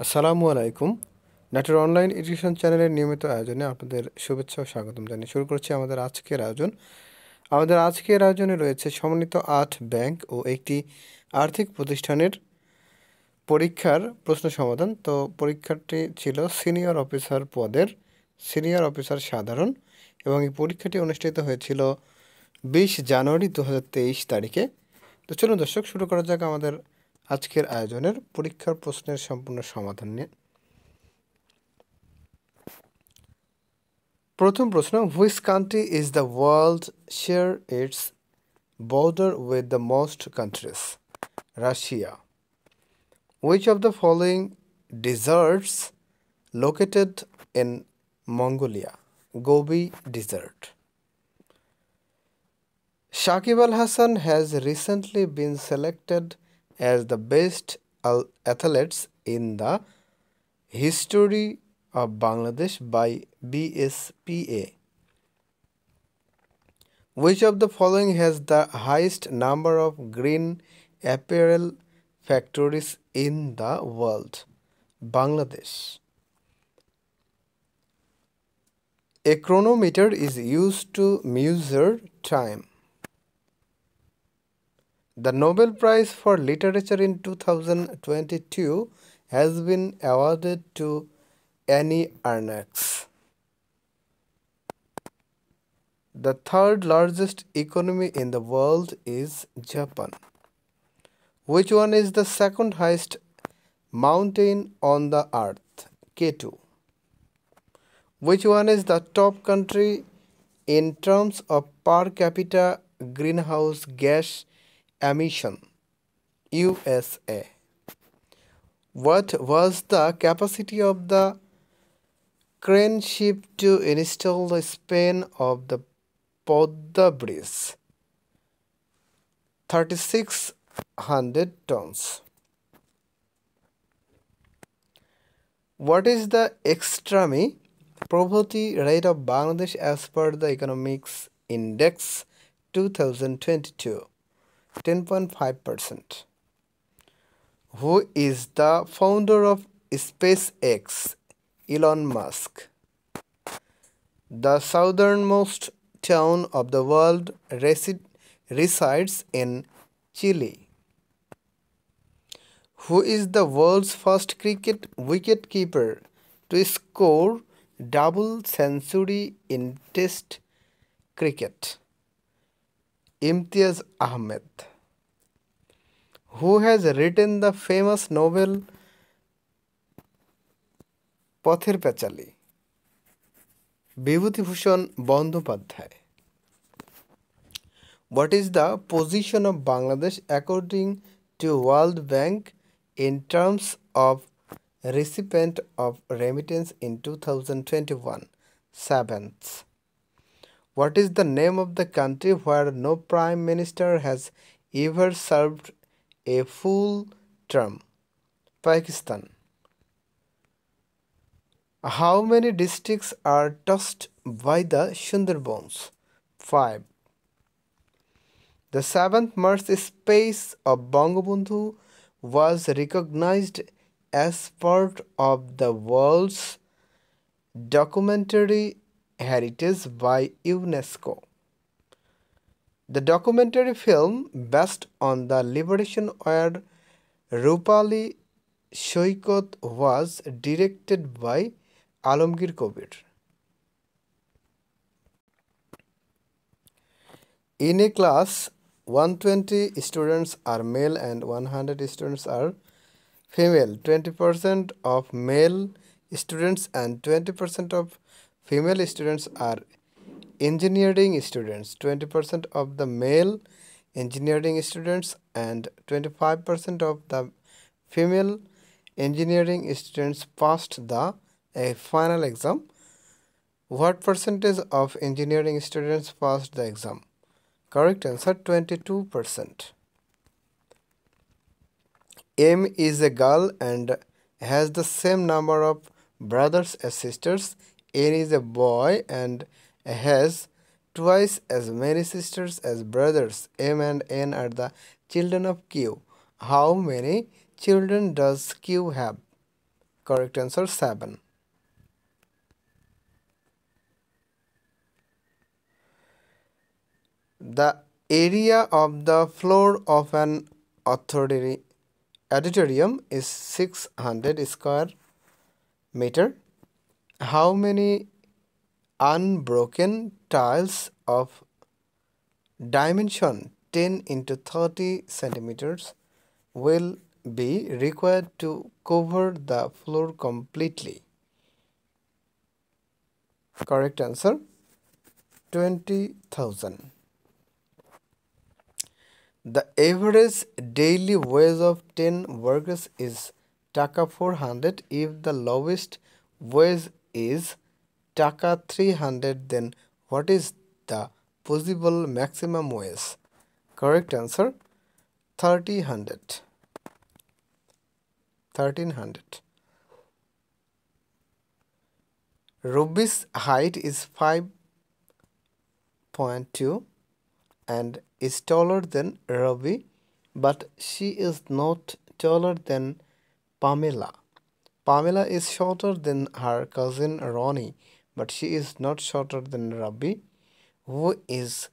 আসসালামু আলাইকুম। Natore online education চ্যানেলের নিয়মিত আয়োজনে আপনাদের শুভেচ্ছা ও স্বাগতম জানিয়ে শুরু করছি আমাদের আজকের আয়োজন। আমাদের আজকের আয়োজনে রয়েছে সমন্বিত আর্ট ব্যাংক ও একটি আর্থিক প্রতিষ্ঠানের পরীক্ষার প্রশ্ন সমাধান। তো পরীক্ষাটি ছিল সিনিয়র অফিসার পদের সিনিয়র অফিসার সাধারণ এবং এই পরীক্ষাটি অনুষ্ঠিত হয়েছিল 20 জানুয়ারি 2023 তারিখে। তো চলুন দর্শক, শুরু করা যাক আমাদের আজকের আয়োজনের পরীক্ষার প্রশ্নের সম্পূর্ণ সমাধান নিয়ে। প্রথম প্রশ্ন, which country is the world share it's border with the most countries? Russia. Which of the following deserts located in Mongolia? Gobi Desert. Shakib Al Hasan has recently been selected as the best athletes in the history of Bangladesh by BSPA. Which of the following has the highest number of green apparel factories in the world? Bangladesh. A chronometer is used to measure time. The Nobel Prize for Literature in 2022 has been awarded to Annie Arnax. The third largest economy in the world is Japan. Which one is the second highest mountain on the earth? K2. Which one is the top country in terms of per capita greenhouse gas emission? USA. What was the capacity of the crane ship to install the span of the Podda Bridge? 3,600 tons. What is the extreme poverty rate of Bangladesh as per the Economics Index 2022? 10.5%. Who is the founder of SpaceX? Elon Musk. The southernmost town of the world resides in Chile. Who is the world's first cricket wicketkeeper to score double century in Test cricket? Imtiaz Ahmed. Who has written the famous novel Pather Pachali? Bibhutibhushan Bandyopadhyay. What is the position of Bangladesh according to World Bank in terms of recipient of remittance in 2021? 7th. What is the name of the country where no prime minister has ever served a full term? Pakistan. How many districts are touched by the Sundarbans? 5. The 7th Mars space of Bangabandhu was recognized as part of the world's documentary heritage by UNESCO. The documentary film based on the liberation war Rupali Shoikot was directed by Alamgir Kobir. In a class, 120 students are male and 100 students are female. 20% of male students and 20% of female students are engineering students. 20% of the male engineering students and 25% of the female engineering students passed the final exam. What percentage of engineering students passed the exam? Correct answer 22%. M is a girl and has the same number of brothers as sisters. N is a boy and has twice as many sisters as brothers. M and N are the children of Q. How many children does Q have? Correct answer 7. The area of the floor of an auditorium is 600 square meter. How many unbroken tiles of dimension 10 into 30 centimeters will be required to cover the floor completely? Correct answer 20,000. The average daily wage of 10 workers is Taka 400. If the lowest wage is Taka 300, then what is the possible maximum wage? Correct answer 1300. Ruby's height is 5.2 and is taller than Ruby, but she is not taller than Pamela. Pamela is shorter than her cousin Ronnie, but she is not shorter than Ruby. Who is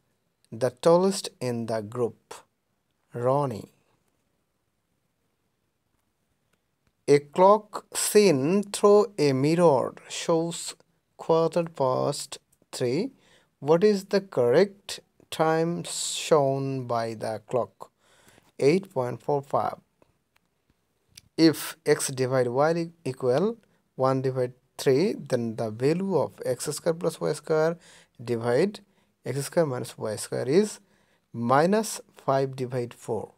the tallest in the group? Ronnie. A clock seen through a mirror shows 3:15. What is the correct time shown by the clock? 8.45. If x divided y equal 1 divided 3, then the value of x square plus y square divide x square minus y square is minus 5 divided 4.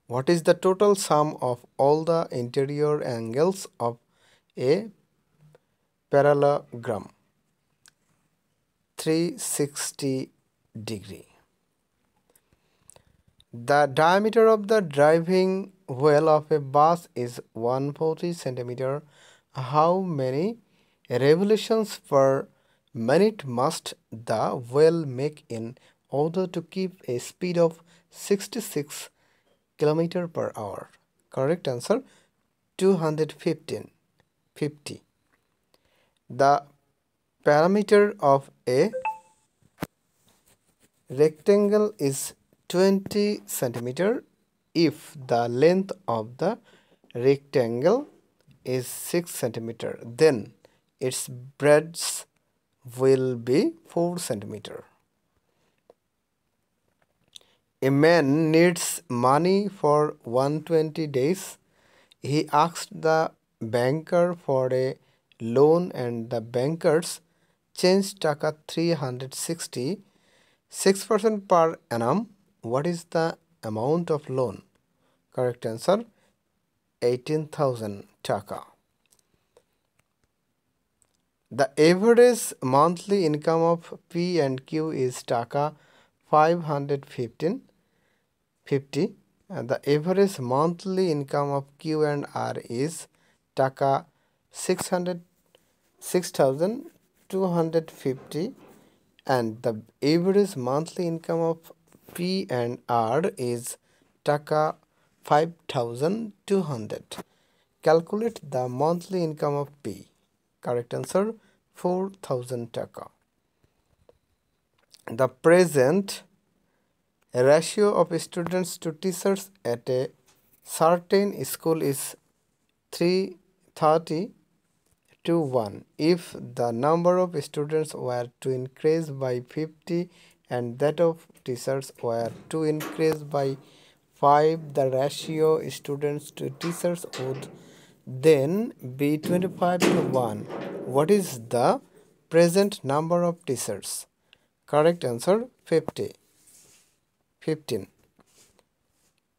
What is the total sum of all the interior angles of a parallelogram? 360 degree. The diameter of the driving wheel of a bus is 140 centimeter. How many revolutions per minute must the wheel make in order to keep a speed of 66 kilometer per hour? Correct answer 250. The perimeter of a rectangle is 20 centimeter if the length of the rectangle is 6 centimeter, then its breadth will be 4 centimeter. A man needs money for 120 days. He asked the banker for a loan and the bankers changed Taka 360 6% per annum. What is the amount of loan? Correct answer 18,000 Taka. The average monthly income of P and Q is Taka 550 and the average monthly income of Q and R is Taka 6,250 and the average monthly income of P and R is Taka 5,200. Calculate the monthly income of P. Correct answer 4,000 Taka. The present ratio of students to teachers at a certain school is 330 to 1. If the number of students were to increase by 50 and that of teachers were to increase by 5, the ratio students to teachers would then be 25 to 1. What is the present number of teachers? Correct answer 15.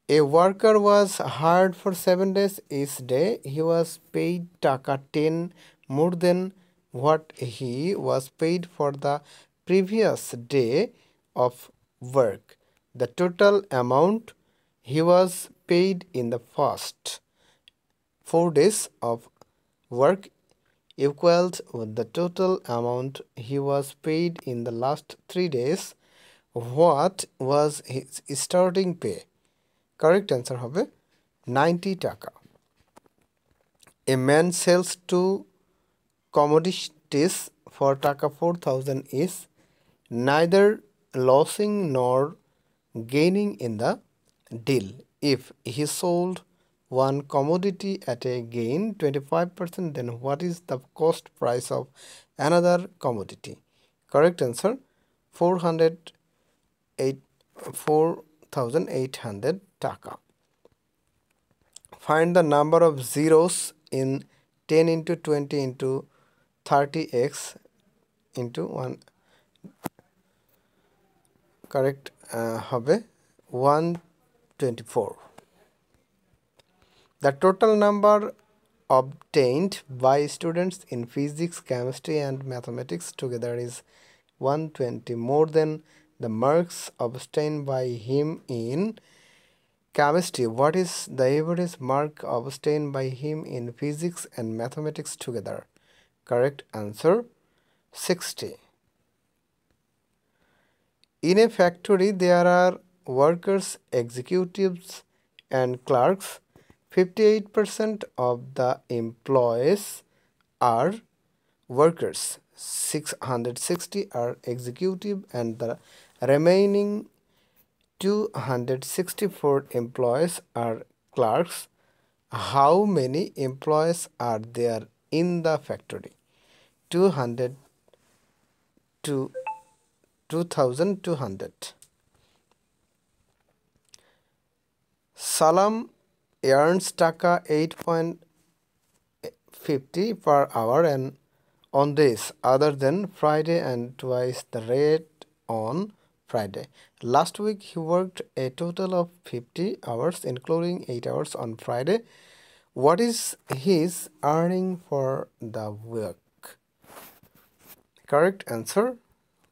A worker was hired for 7 days. Each day he was paid Taka 10 more than what he was paid for the previous day of work. The total amount he was paid in the first 4 days of work equals the total amount he was paid in the last 3 days. What was his starting pay? Correct answer হবে 90 টাকা. A man sells two commodities for taka 4,000 is neither losing nor gaining in the deal. If he sold one commodity at a gain 25%, then what is the cost price of another commodity? Correct answer 4,800 taka. Find the number of zeros in 10 into 20 into 30x into 1. Correct হবে 124. The total number obtained by students in physics, chemistry and mathematics together is 120, more than the marks obtained by him in chemistry. What is the average mark obtained by him in physics and mathematics together? Correct answer 60. In a factory, there are workers, executives, and clerks. 58% of the employees are workers, 660 are executive, and the remaining 264 employees are clerks. How many employees are there in the factory? 200 to 2200. Salam earns taka 8.50 per hour and on this other than Friday and twice the rate on Friday. Last week he worked a total of 50 hours including 8 hours on Friday. What is his earning for the week? Correct answer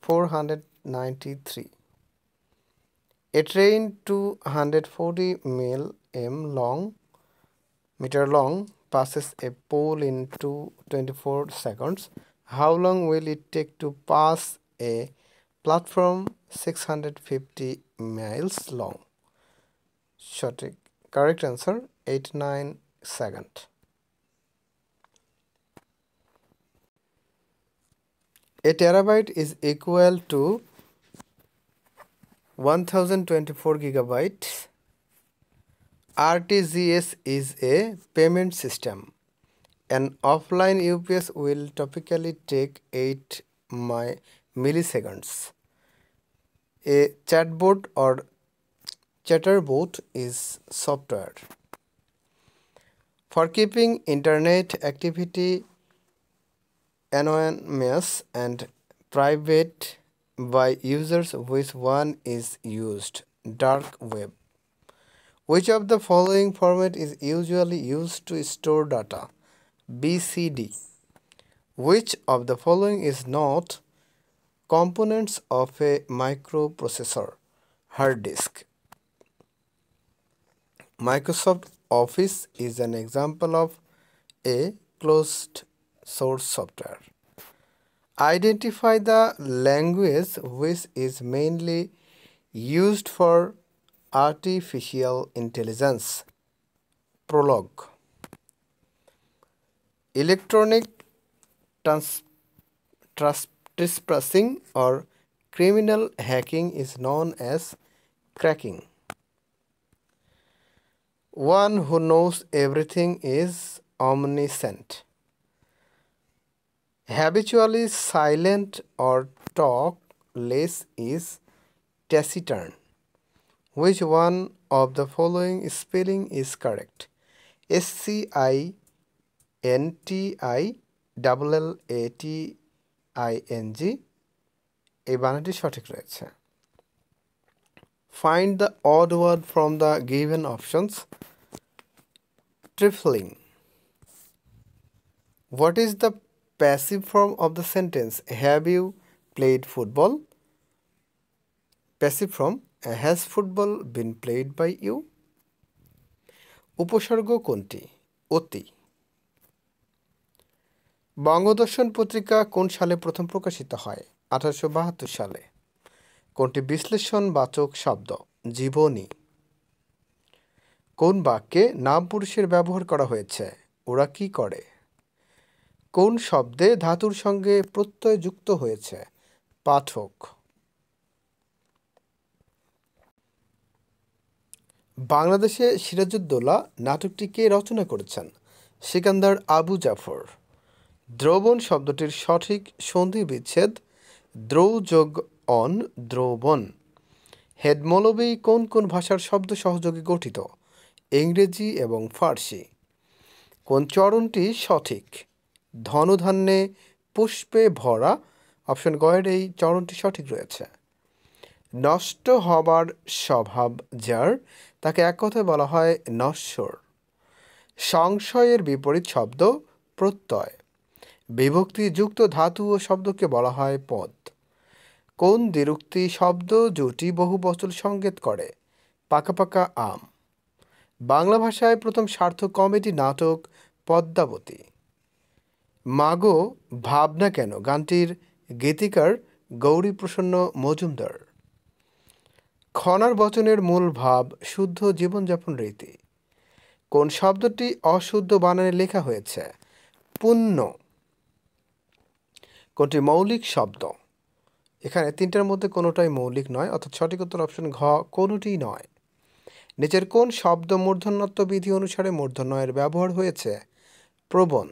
493. A train 240 meter long passes a pole in 24 seconds. How long will it take to pass a platform 650 miles long? Correct answer 89 seconds. A terabyte is equal to 1024 gigabytes. RTGS is a payment system. An offline UPS will typically take 8 milliseconds. A chatbot or chatterbot is software for keeping internet activity anonymous and private by users. Which one is used? Dark web. Which of the following format is usually used to store data? BCD. Which of the following is not components of a microprocessor? Hard disk. Microsoft Office is an example of a closed source software. Identify the language which is mainly used for artificial intelligence. Prolog. Electronic trespassing or criminal hacking is known as cracking. One who knows everything is omniscient. Habitually silent or talk less is taciturn. Which one of the following spelling is correct? SCINTILLATING এই বানানটি সঠিক রয়েছে। Find the odd word from the given options. Trifling. What is the passive form of the sentence? Have you played football? Passive form. Has football been played by you? উপসর্গ কোনটি? অতি। বঙ্গদর্শন পত্রিকা কোন সালে প্রথম প্রকাশিত হয়? 1872 সালে। কোনটি বিশ্লেষণবাচক শব্দ? জীবনী। কোন বাক্যে নাম পুরুষের ব্যবহার করা হয়েছে? ওরা কি করে? কোন শব্দে ধাতুর সঙ্গে প্রত্যয় যুক্ত হয়েছে? পাঠক। বাংলাদেশে সিরাজউদ্দৌলা নাটকটি কে রচনা করেছেন? সিকান্দার আবু জাফর। দ্রবণ শব্দটির সঠিক সন্ধি বিচ্ছেদ দ্রৌ যোগ অন, দ্রবণ। হেডমৌলবী কোন কোন ভাষার শব্দ সহযোগে গঠিত? ইংরেজি এবং ফার্সি। কোন চরণটি সঠিক? ধনধান্যে পুষ্পে ভরা। অপশন গয়ের এই চরণটি সঠিক রয়েছে। নষ্ট হবার স্বভাব যার, তাকে এক কথায় বলা হয় নশ্বর। সংশয়ের বিপরীত শব্দ প্রত্যয়। বিভক্তিযুক্ত ধাতু ও শব্দকে বলা হয় পদ। কোন দ্বিরুক্তি শব্দ জুটি বহুবচন সংকেত করে? পাকা পাকা আম। বাংলা ভাষায় প্রথম সার্থক কমেডি নাটক পদ্মাবতী। মাগো ভাবনা কেন গানটির গীতিকার গৌরীপ্রসন্ন মজুমদার। খনার বচনের মূল ভাব শুদ্ধ জীবনযাপন রীতি। কোন শব্দটি অশুদ্ধ বানানে লেখা হয়েছে? পুণ্য। কোনটি মৌলিক শব্দ? এখানে তিনটার মধ্যে কোনোটাই মৌলিক নয়, অর্থাৎ সঠিক উত্তর অপশন ঘ, কোনোটিই নয়। নিচের কোন শব্দ মূর্ধন্যত্ব বিধি অনুসারে মূর্ধন্যয়ের ব্যবহার হয়েছে? প্রবণ।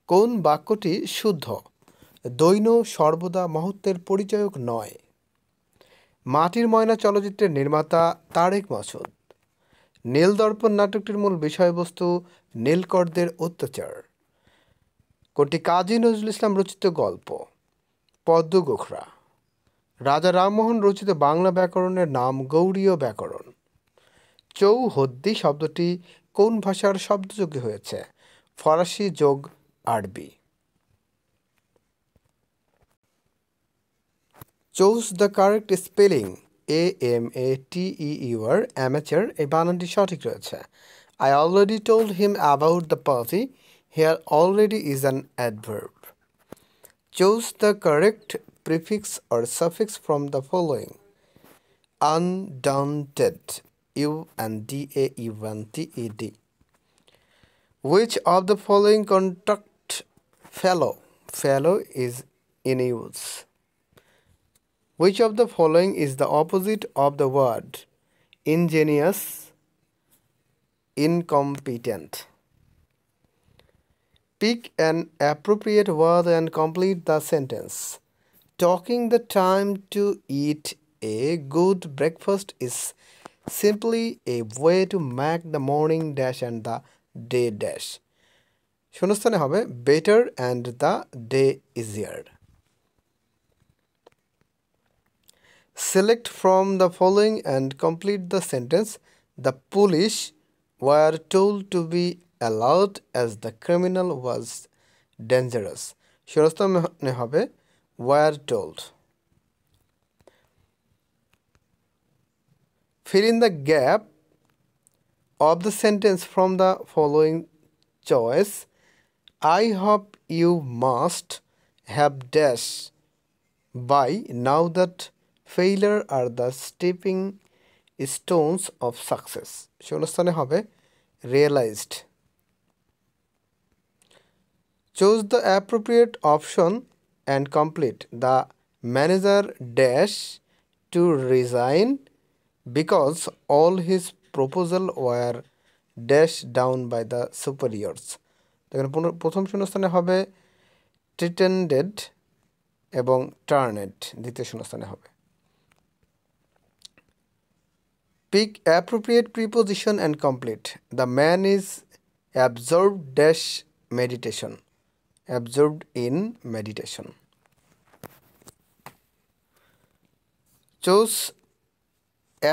কোন বাক্যটি শুদ্ধ? দৈন সর্বদা মহত্বের পরিচয়ক নয়। মাটির ময়না চলচ্চিত্রের নির্মাতা তারেক মাসুদ। নীলদর্পণ নাটকটির মূল বিষয়বস্তু নীলকরদের অত্যাচার। কোনটি কাজী নজরুল ইসলাম রচিত গল্প? পদ্মগোখরা। রাজা রামমোহন রচিত বাংলা ব্যাকরণের নাম গৌড়ীয় ব্যাকরণ। চৌহদ্দি শব্দটি কোন ভাষার শব্দযোগে হয়েছে? ফরাসি যোগ আরবি। Choose the correct spelling. AMATEUR, amateur, এই বানানটি সঠিক রয়েছে। I already told him about the party. Here already is an adverb. Choose the correct prefix or suffix from the following. Undaunted, UNDAUNTED. Which of the following contract fellow? Fellow is in use. Which of the following is the opposite of the word ingenious? Incompetent. Pick an appropriate word and complete the sentence. Taking the time to eat a good breakfast is simply a way to make the morning dash and the day dash. শূন্যস্থানে হবে better and the day easier. Select from the following and complete the sentence. The police were told to be alert as the criminal was dangerous. শূন্যস্থানে হবে were told. Fill in the gap of the sentence from the following choice. I hope you must have dash by now that failure are the stepping stones of success. শূন্যস্থানে হবে realized. Choose the appropriate option and complete. The manager dash to resign because all his proposal were dashed down by the superiors. দেখেন প্রথম শূন্যস্থানে হবে pretended এবং turned, দ্বিতীয় শূন্যস্থানে হবে। Pick appropriate preposition and complete. The man is absorbed dash meditation. Absorbed in meditation. Choose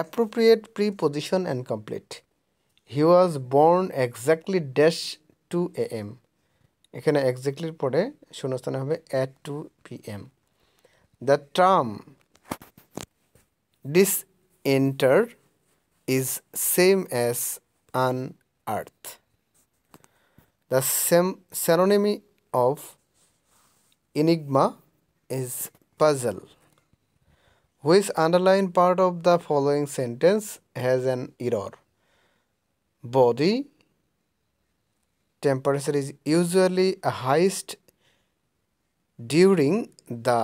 appropriate preposition and complete. He was born exactly dash 2 AM. এখানে exactly পরে শূন্যস্থানে হবে at 2 PM. The term disinter is same as unearth. The synonym of enigma is puzzle. Which underlined part of the following sentence has an error? body temperature is usually highest during the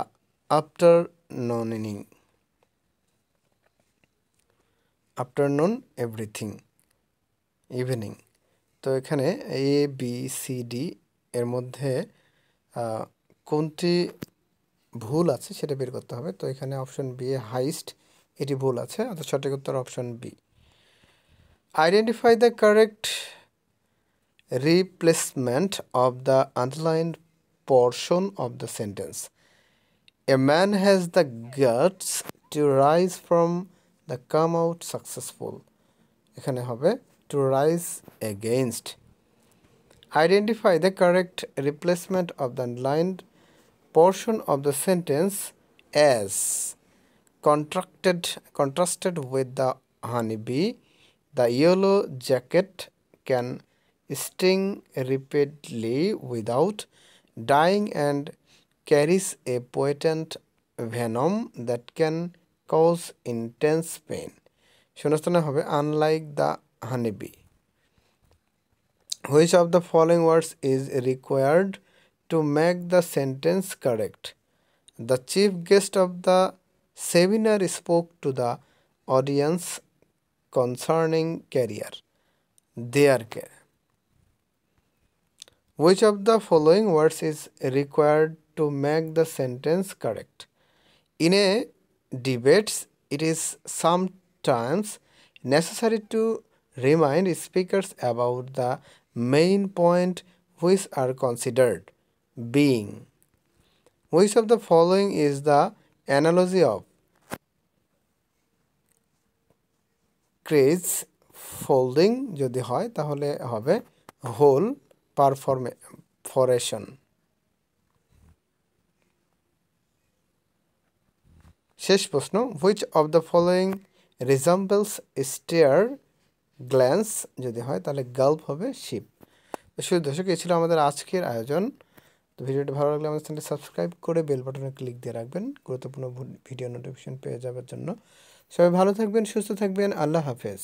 afternoon everything evening. তো এখানে A B C D এর মধ্যে কোনটি ভুল আছে সেটা বের করতে হবে। তো এখানে অপশন বি হাইস্ট, এটি ভুল আছে, অর্থাৎ সঠিক উত্তর option B. Identify the correct replacement of the underlined portion of the sentence. A man has the guts to rise from the come out successful. এখানে হবে to rise against. Identify the correct replacement of the underlined portion of the sentence as contrasted with the honeybee. The yellow jacket can sting repeatedly without dying and carries a potent venom that can cause intense pain. শূন্যস্থানে হবে unlike the honeybee. Which of the following words is required to make the sentence correct? The chief guest of the seminar spoke to the audience concerning career. Their care. Which of the following words is required to make the sentence correct? In a debate, it is sometimes necessary to remind speakers about the main point which are considered being. Which of the following is the analogy of crease folding? যদি হয় তাহলে হবে hole perforation. শেষ প্রশ্ন, which of the following resembles stair glance? যদি হয় তাহলে গাল্প হবে শিপ। শুধু দর্শক, এই ছিল আমাদের আজকের আয়োজন। তো ভিডিওটি ভালো লাগলে আমাদের চ্যানেলটি সাবস্ক্রাইব করে বেল বাটনে ক্লিক দিয়ে রাখবেন গুরুত্বপূর্ণ ভিডিও নোটিফিকেশন পেয়ে যাওয়ার জন্য। সবাই ভালো থাকবেন, সুস্থ থাকবেন, আল্লাহ হাফেজ।